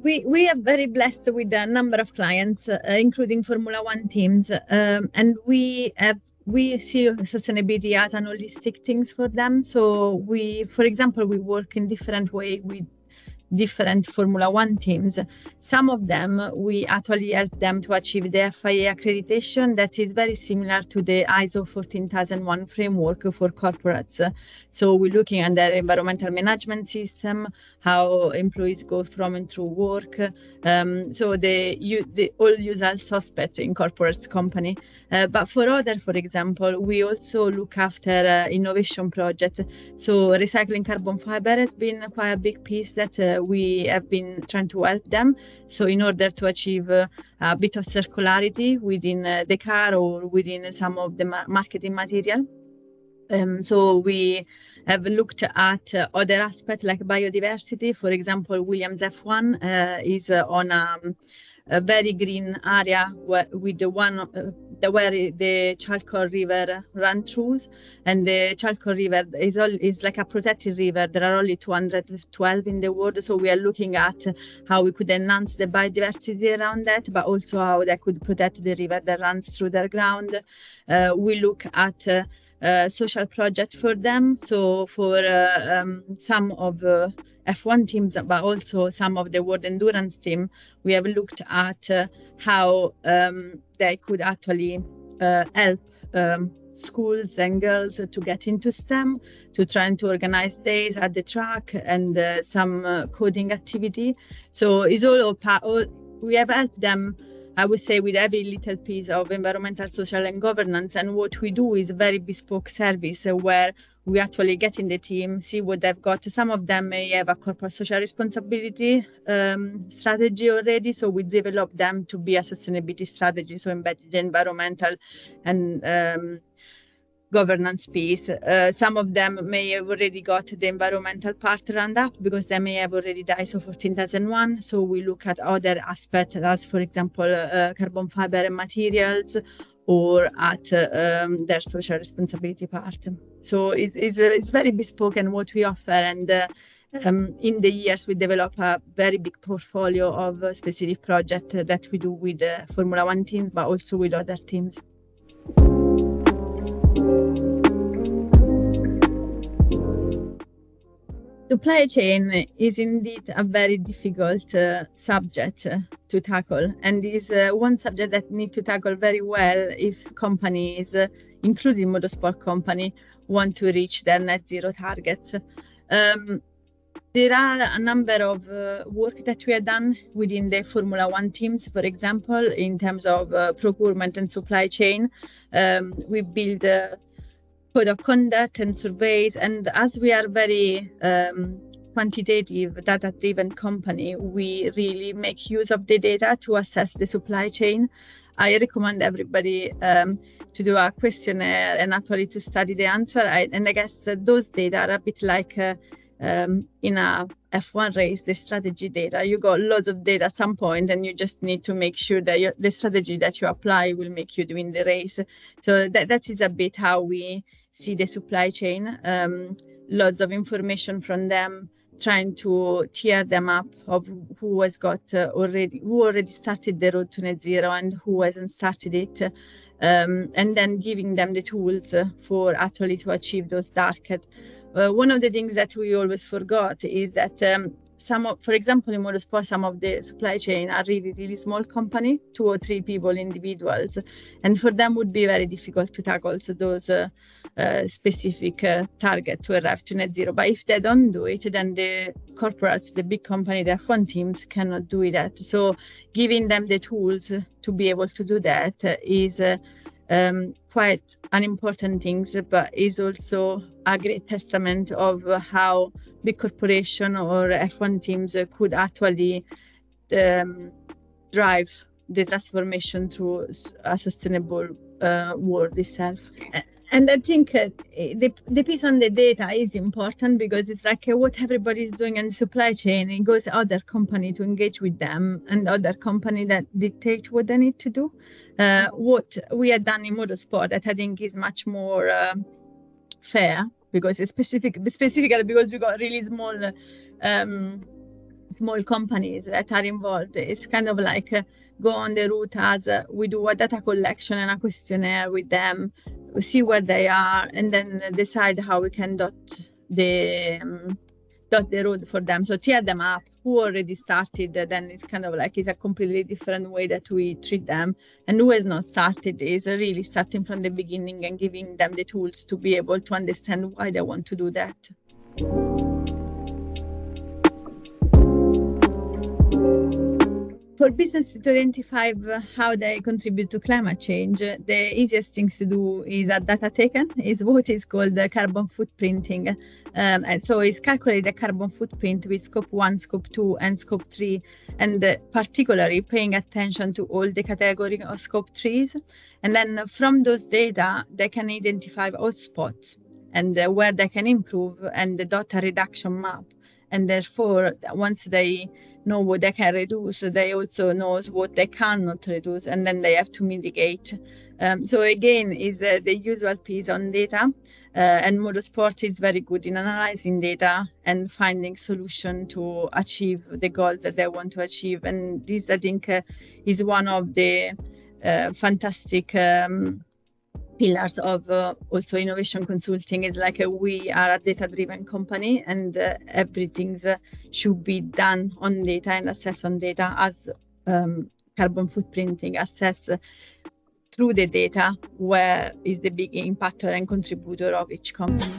We are very blessed with a number of clients, including Formula One teams, and we see sustainability as an holistic things for them. So for example, we work in different way with different Formula One teams. Some of them, we actually help them to achieve the FIA accreditation that is very similar to the ISO 14001 framework for corporates. So we're looking at their environmental management system, how employees go from and through work. So they all usual suspect in corporate company. But for other, for example, we also look after innovation project. So recycling carbon fiber has been quite a big piece that we have been trying to help them. So in order to achieve a bit of circularity within the car or within some of the marketing material. So we have looked at other aspects like biodiversity. For example, Williams F1 is on a very green area with the one where the Chalcor River runs through, and the Chalcor River is like a protected river. There are only 212 in the world, so we are looking at how we could enhance the biodiversity around that, but also how they could protect the river that runs through their ground. We look at social project for them. So for some of F1 teams, but also some of the World Endurance team, we have looked at how they could actually help schools and girls to get into STEM, to try to organize days at the track and some coding activity. So it's all we have helped them, I would say, with every little piece of environmental, social, and governance. And what we do is a very bespoke service where we actually get in the team, see what they've got. Some of them may have a corporate social responsibility strategy already, so we develop them to be a sustainability strategy, so embedded environmental and governance piece. Some of them may have already got the environmental part round up because they may have already the ISO 14001. So we look at other aspects as, for example, carbon fiber and materials, or at their social responsibility part. So it's very bespoke in what we offer, and in the years we develop a very big portfolio of specific projects that we do with Formula One teams, but also with other teams. Supply chain is indeed a very difficult subject to tackle, and is one subject that need to tackle very well if companies, including motorsport company, want to reach their net zero targets. There are a number of work that we have done within the Formula One teams, for example, in terms of procurement and supply chain. We build code of conduct and surveys, and as we are very quantitative, data-driven company, we really make use of the data to assess the supply chain. I recommend everybody to do a questionnaire and actually to study the answer. And I guess those data are a bit like in a F1 race, the strategy data. You got lots of data at some point, and you just need to make sure that the strategy that you apply will make you win the race. So that is a bit how we see the supply chain. Lots of information from them, trying to tear them up of who has got who already started the road to net zero and who hasn't started it, and then giving them the tools for actually to achieve those targets. One of the things that we always forgot is that for example, in motorsport, some of the supply chain are really, really small company, 2 or 3 people, individuals, and for them would be very difficult to tackle those specific targets to arrive to net zero. But if they don't do it, then the corporates, the big company, the F1 teams cannot do that. So giving them the tools to be able to do that is quite an important thing, but is also a great testament of how big corporation or F1 teams could actually drive the transformation through a sustainable world itself. And I think the piece on the data is important because it's like what everybody is doing in the supply chain. It goes other company to engage with them and other company that dictate what they need to do. What we have done in motorsport that I think is much more fair, because it's specifically because we got really small small companies that are involved. It's kind of like go on the route as we do a data collection and a questionnaire with them, see where they are, and then decide how we can dot the road for them. So tear them up. Who already started, then it's kind of like it's a completely different way that we treat them. And who has not started is really starting from the beginning and giving them the tools to be able to understand why they want to do that. For businesses to identify how they contribute to climate change, the easiest things to do is a data taken, is what is called carbon footprinting. And so it's calculate the carbon footprint with scope 1, scope 2, and scope 3, and particularly paying attention to all the category of scope 3s. And then from those data, they can identify hotspots and where they can improve and dot a reduction map. And therefore, once they know what they can reduce, they also know what they cannot reduce, and then they have to mitigate. So again, is the usual piece on data, and motorsport is very good in analyzing data and finding solution to achieve the goals that they want to achieve. And this, I think, is one of the fantastic pillars of also Innovation Consulting. Is like we are a data-driven company, and everything should be done on data and assessed on data, as carbon footprinting assess through the data where is the big impactor and contributor of each company.